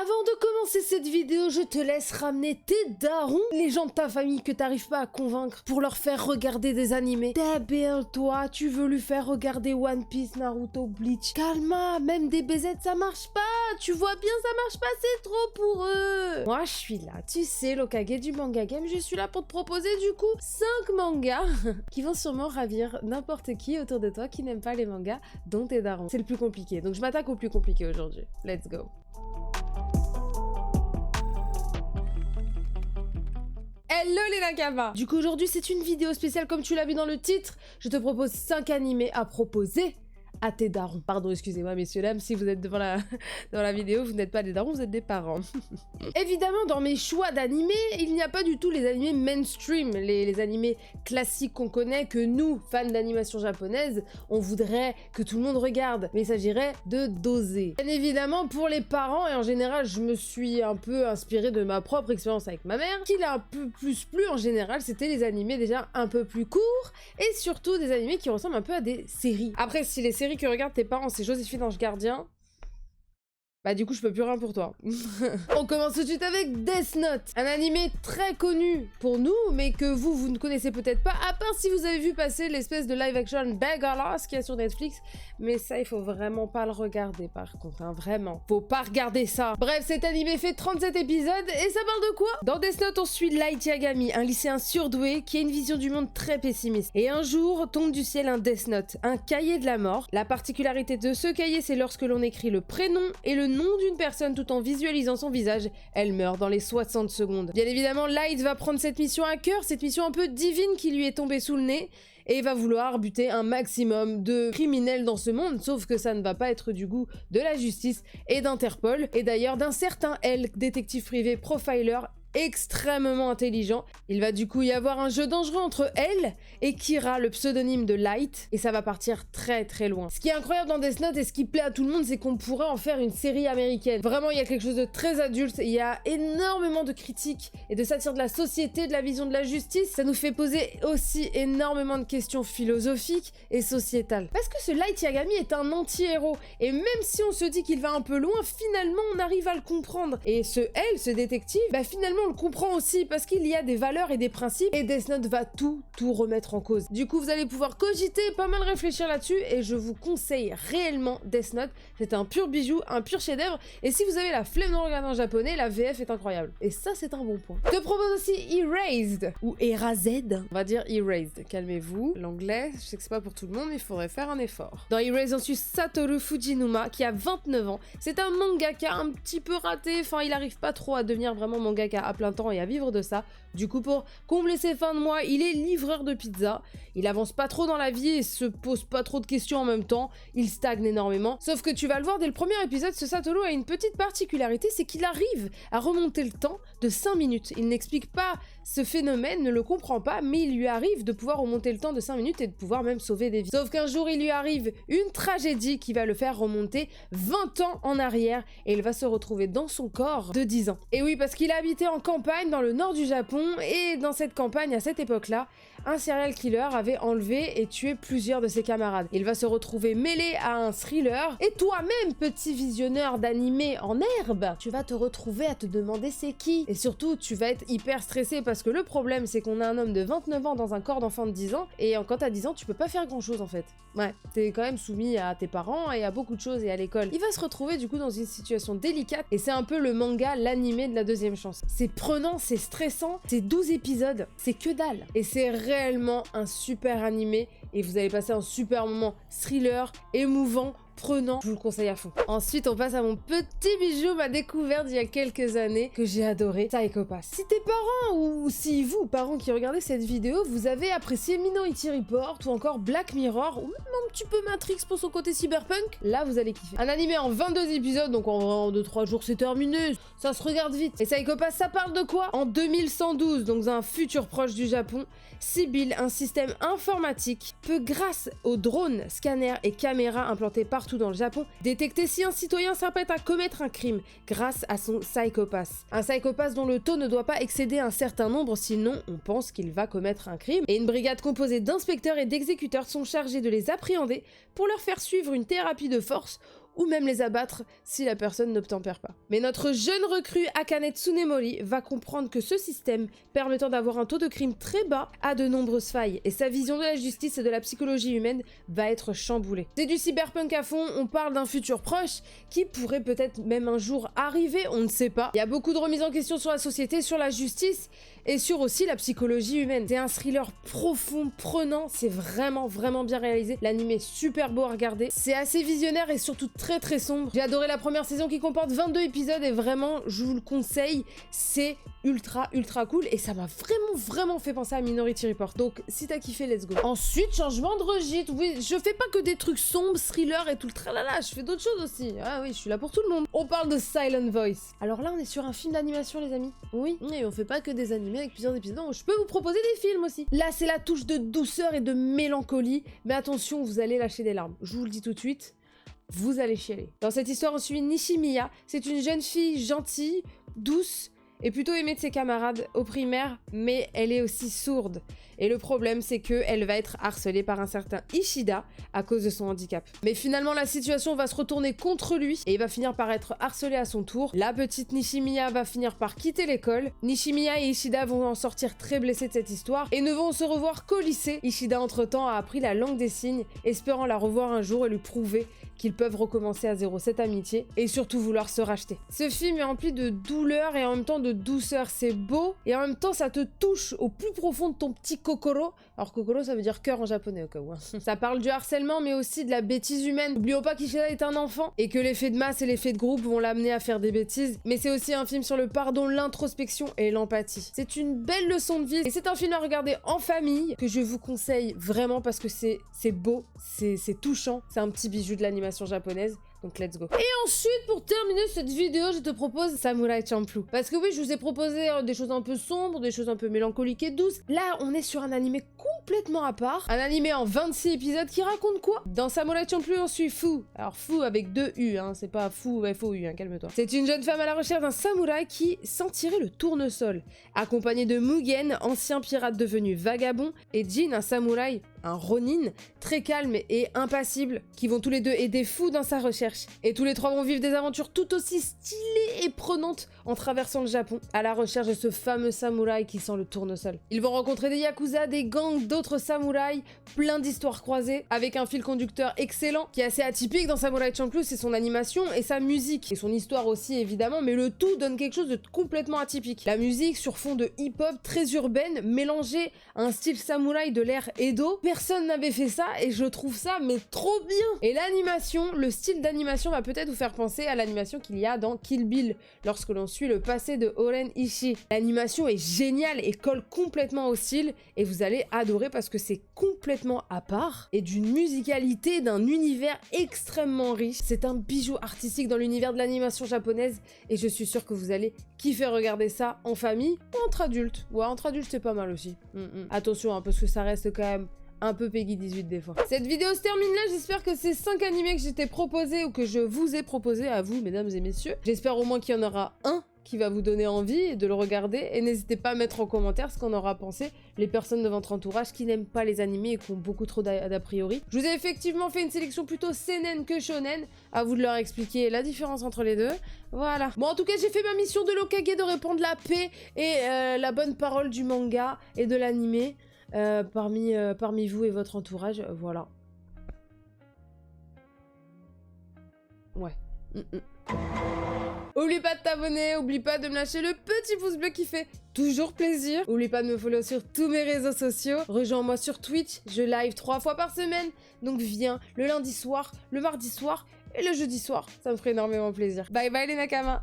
Avant de commencer cette vidéo, je te laisse ramener tes darons, les gens de ta famille que t'arrives pas à convaincre pour leur faire regarder des animés. Débile-toi, tu veux lui faire regarder One Piece, Naruto, Bleach. Calma, même des BZ ça marche pas, tu vois bien ça marche pas, c'est trop pour eux. Moi je suis là, tu sais, l'Hokage du manga game, je suis là pour te proposer du coup 5 mangas qui vont sûrement ravir n'importe qui autour de toi qui n'aime pas les mangas, dont tes darons. C'est le plus compliqué, donc je m'attaque au plus compliqué aujourd'hui. Let's go. Hello les Nakamas! Du coup aujourd'hui c'est une vidéo spéciale comme tu l'as vu dans le titre. Je te propose 5 animés à proposer à tes darons. Pardon, excusez-moi messieurs dames, si vous êtes devant dans la vidéo, vous n'êtes pas des darons, vous êtes des parents. Évidemment, dans mes choix d'animés, il n'y a pas du tout les animés mainstream, les animés classiques qu'on connaît, que nous, fans d'animation japonaise, on voudrait que tout le monde regarde. Mais il s'agirait de doser. Bien évidemment, pour les parents, et en général, je me suis un peu inspirée de ma propre expérience avec ma mère, qui l'a un peu plus plu en général, c'était les animés déjà un peu plus courts, et surtout des animés qui ressemblent un peu à des séries. Après, si les séries que regardent tes parents, c'est Joséphine Ange Gardien, bah du coup je peux plus rien pour toi. On commence tout de suite avec Death Note, un animé très connu pour nous, mais que vous ne connaissez peut-être pas, à part si vous avez vu passer l'espèce de live action Bangalas qu'il y a sur Netflix, mais ça il faut vraiment pas le regarder par contre, hein, vraiment. Faut pas regarder ça. Bref, cet animé fait 37 épisodes, et ça parle de quoi? Dans Death Note, on suit Light Yagami, un lycéen surdoué qui a une vision du monde très pessimiste. Et un jour, tombe du ciel un Death Note, un cahier de la mort. La particularité de ce cahier, c'est lorsque l'on écrit le prénom et le nom d'une personne tout en visualisant son visage, elle meurt dans les 60 secondes. Bien évidemment, Light va prendre cette mission à cœur, cette mission un peu divine qui lui est tombée sous le nez, et va vouloir buter un maximum de criminels dans ce monde, sauf que ça ne va pas être du goût de la justice et d'Interpol, et d'ailleurs d'un certain L, détective privé profiler, extrêmement intelligent. Il va du coup y avoir un jeu dangereux entre elle et Kira, le pseudonyme de Light, et ça va partir très très loin. Ce qui est incroyable dans Death Note et ce qui plaît à tout le monde, c'est qu'on pourrait en faire une série américaine. Vraiment, il y a quelque chose de très adulte, il y a énormément de critiques et de satire de la société, de la vision de la justice. Ça nous fait poser aussi énormément de questions philosophiques et sociétales. Parce que ce Light Yagami est un anti-héros, et même si on se dit qu'il va un peu loin, finalement on arrive à le comprendre. Et ce L, ce détective, bah finalement on le comprend aussi parce qu'il y a des valeurs et des principes, et Death Note va tout remettre en cause. Du coup, vous allez pouvoir cogiter, pas mal réfléchir là-dessus, et je vous conseille réellement Death Note. C'est un pur bijou, un pur chef-d'œuvre, et si vous avez la flemme de le regarder en japonais, la VF est incroyable. Et ça, c'est un bon point. Je te propose aussi Erased, ou Erased. On va dire Erased. Calmez-vous. L'anglais, je sais que c'est pas pour tout le monde, mais il faudrait faire un effort. Dans Erased, on suit Satoru Fujinuma, qui a 29 ans. C'est un mangaka un petit peu raté, enfin, il arrive pas trop à devenir vraiment mangaka à plein temps et à vivre de ça. Du coup, pour combler ses fins de mois, il est livreur de pizza. Il avance pas trop dans la vie et se pose pas trop de questions en même temps. Il stagne énormément. Sauf que tu vas le voir dès le premier épisode, ce Satoru a une petite particularité, c'est qu'il arrive à remonter le temps de 5 minutes. Il n'explique pas ce phénomène, ne le comprend pas, mais il lui arrive de pouvoir remonter le temps de 5 minutes et de pouvoir même sauver des vies. Sauf qu'un jour, il lui arrive une tragédie qui va le faire remonter 20 ans en arrière, et il va se retrouver dans son corps de 10 ans. Et oui, parce qu'il a habité en campagne dans le nord du Japon, et dans cette campagne, à cette époque-là, un serial killer avait enlevé et tué plusieurs de ses camarades. Il va se retrouver mêlé à un thriller, et toi-même, petit visionneur d'animé en herbe, tu vas te retrouver à te demander c'est qui. Et surtout, tu vas être hyper stressé parce que le problème, c'est qu'on a un homme de 29 ans dans un corps d'enfant de 10 ans, et quand t'as 10 ans, tu peux pas faire grand-chose en fait. Ouais, t'es quand même soumis à tes parents et à beaucoup de choses et à l'école. Il va se retrouver du coup dans une situation délicate, et c'est un peu le manga, l'animé de la deuxième chance. C'est prenant, c'est stressant, c'est 12 épisodes, c'est que dalle. Et c'est réellement un super animé, et vous allez passer un super moment thriller, émouvant, prenant, je vous le conseille à fond. Ensuite, on passe à mon petit bijou, ma découverte il y a quelques années, que j'ai adoré, Psycho Pass. Si tes parents, ou si vous, parents qui regardez cette vidéo, vous avez apprécié Minority Report, ou encore Black Mirror, ou même un petit peu Matrix pour son côté cyberpunk, là vous allez kiffer. Un animé en 22 épisodes, donc en vrai en 2-3 jours c'est terminé, ça se regarde vite. Et Psycho Pass, ça parle de quoi? En 2112, donc dans un futur proche du Japon, Sibyl, un système informatique, peut grâce aux drones, scanners et caméras implantés partout dans le Japon, détecter si un citoyen s'apprête à commettre un crime grâce à son Psycho Pass. Un Psycho Pass dont le taux ne doit pas excéder un certain nombre, sinon on pense qu'il va commettre un crime. Et une brigade composée d'inspecteurs et d'exécuteurs sont chargés de les appréhender pour leur faire suivre une thérapie de force ou même les abattre si la personne n'obtempère pas. Mais notre jeune recrue Akane Tsunemori va comprendre que ce système, permettant d'avoir un taux de crime très bas, a de nombreuses failles, et sa vision de la justice et de la psychologie humaine va être chamboulée. C'est du cyberpunk à fond, on parle d'un futur proche, qui pourrait peut-être même un jour arriver, on ne sait pas. Il y a beaucoup de remises en question sur la société, sur la justice, et sur aussi la psychologie humaine. C'est un thriller profond, prenant, c'est vraiment bien réalisé. L'anime est super beau à regarder, c'est assez visionnaire et surtout très sombre. J'ai adoré la première saison qui comporte 22 épisodes et vraiment, je vous le conseille, c'est ultra cool et ça m'a vraiment fait penser à Minority Report. Donc si t'as kiffé, let's go. Ensuite, changement de registre. Oui, je fais pas que des trucs sombres, thriller et tout le tralala, je fais d'autres choses aussi. Ah oui, je suis là pour tout le monde. On parle de Silent Voice. Alors là, on est sur un film d'animation, les amis. Oui, et on fait pas que des animés avec plusieurs épisodes. Non, je peux vous proposer des films aussi. Là, c'est la touche de douceur et de mélancolie, mais attention, vous allez lâcher des larmes. Je vous le dis tout de suite, vous allez chialer. Dans cette histoire, on suit Nishimiya. C'est une jeune fille gentille, douce, et plutôt aimée de ses camarades au primaire, mais elle est aussi sourde. Et le problème, c'est qu'elle va être harcelée par un certain Ishida à cause de son handicap. Mais finalement, la situation va se retourner contre lui et il va finir par être harcelé à son tour. La petite Nishimiya va finir par quitter l'école. Nishimiya et Ishida vont en sortir très blessés de cette histoire et ne vont se revoir qu'au lycée. Ishida, entre-temps, a appris la langue des signes, espérant la revoir un jour et lui prouver qu'ils peuvent recommencer à zéro cette amitié et surtout vouloir se racheter. Ce film est rempli de douleur et en même temps de douceur. C'est beau et en même temps ça te touche au plus profond de ton petit kokoro. Alors kokoro ça veut dire cœur en japonais au cas où. Ça parle du harcèlement mais aussi de la bêtise humaine. N'oublions pas qu'Ishida est un enfant et que l'effet de masse et l'effet de groupe vont l'amener à faire des bêtises. Mais c'est aussi un film sur le pardon, l'introspection et l'empathie. C'est une belle leçon de vie et c'est un film à regarder en famille que je vous conseille vraiment parce que c'est beau, c'est touchant, c'est un petit bijou de l'animation japonaise. Donc let's go. Et ensuite, pour terminer cette vidéo, je te propose Samurai Champloo. Parce que oui, je vous ai proposé des choses un peu sombres, des choses un peu mélancoliques et douces. Là, on est sur un animé complètement à part. Un animé en 26 épisodes qui raconte quoi? Dans Samurai Champloo, on suit Fu. Alors Fu avec 2 U, hein, c'est pas Fu F-O-U, hein, calme-toi. C'est une jeune femme à la recherche d'un samouraï qui sentirait le tournesol. Accompagnée de Mugen, ancien pirate devenu vagabond, et Jin, un samouraï, un ronin, très calme et impassible, qui vont tous les deux aider Fu dans sa recherche. Et tous les trois vont vivre des aventures tout aussi stylées et prenantes en traversant le Japon, à la recherche de ce fameux samouraï qui sent le tournesol. Ils vont rencontrer des yakuza, des gangs, d'autres samouraïs, plein d'histoires croisées, avec un fil conducteur excellent, qui est assez atypique dans Samurai Champloo, c'est son animation et sa musique, et son histoire aussi évidemment, mais le tout donne quelque chose de complètement atypique. La musique sur fond de hip-hop très urbaine, mélangée à un style samouraï de l'ère Edo. Personne n'avait fait ça et je trouve ça mais trop bien. Et l'animation, le style d'animation va peut-être vous faire penser à l'animation qu'il y a dans Kill Bill, lorsque l'on suit le passé de Oren Ishii. L'animation est géniale et colle complètement au style et vous allez adorer parce que c'est complètement à part et d'une musicalité, d'un univers extrêmement riche. C'est un bijou artistique dans l'univers de l'animation japonaise et je suis sûre que vous allez kiffer regarder ça en famille ou entre adultes. Ouais, entre adultes c'est pas mal aussi. Attention hein, parce que ça reste quand même un peu Peggy 18 des fois. Cette vidéo se termine là, j'espère que ces 5 animés que j'étais proposé ou que je vous ai proposé à vous, mesdames et messieurs, j'espère au moins qu'il y en aura un qui va vous donner envie de le regarder et n'hésitez pas à mettre en commentaire ce qu'en aura pensé les personnes de votre entourage qui n'aiment pas les animés et qui ont beaucoup trop d'a priori. Je vous ai effectivement fait une sélection plutôt seinen que shonen, à vous de leur expliquer la différence entre les deux. Voilà. Bon en tout cas j'ai fait ma mission de l'Hokage de répandre la paix et la bonne parole du manga et de l'animé. Parmi vous et votre entourage, voilà. Ouais. Oublie pas de t'abonner, oublie pas de me lâcher le petit pouce bleu qui fait toujours plaisir. Oublie pas de me follow sur tous mes réseaux sociaux. Rejoins-moi sur Twitch, je live 3 fois par semaine. Donc viens le lundi soir, le mardi soir et le jeudi soir. Ça me ferait énormément plaisir. Bye bye les Nakama.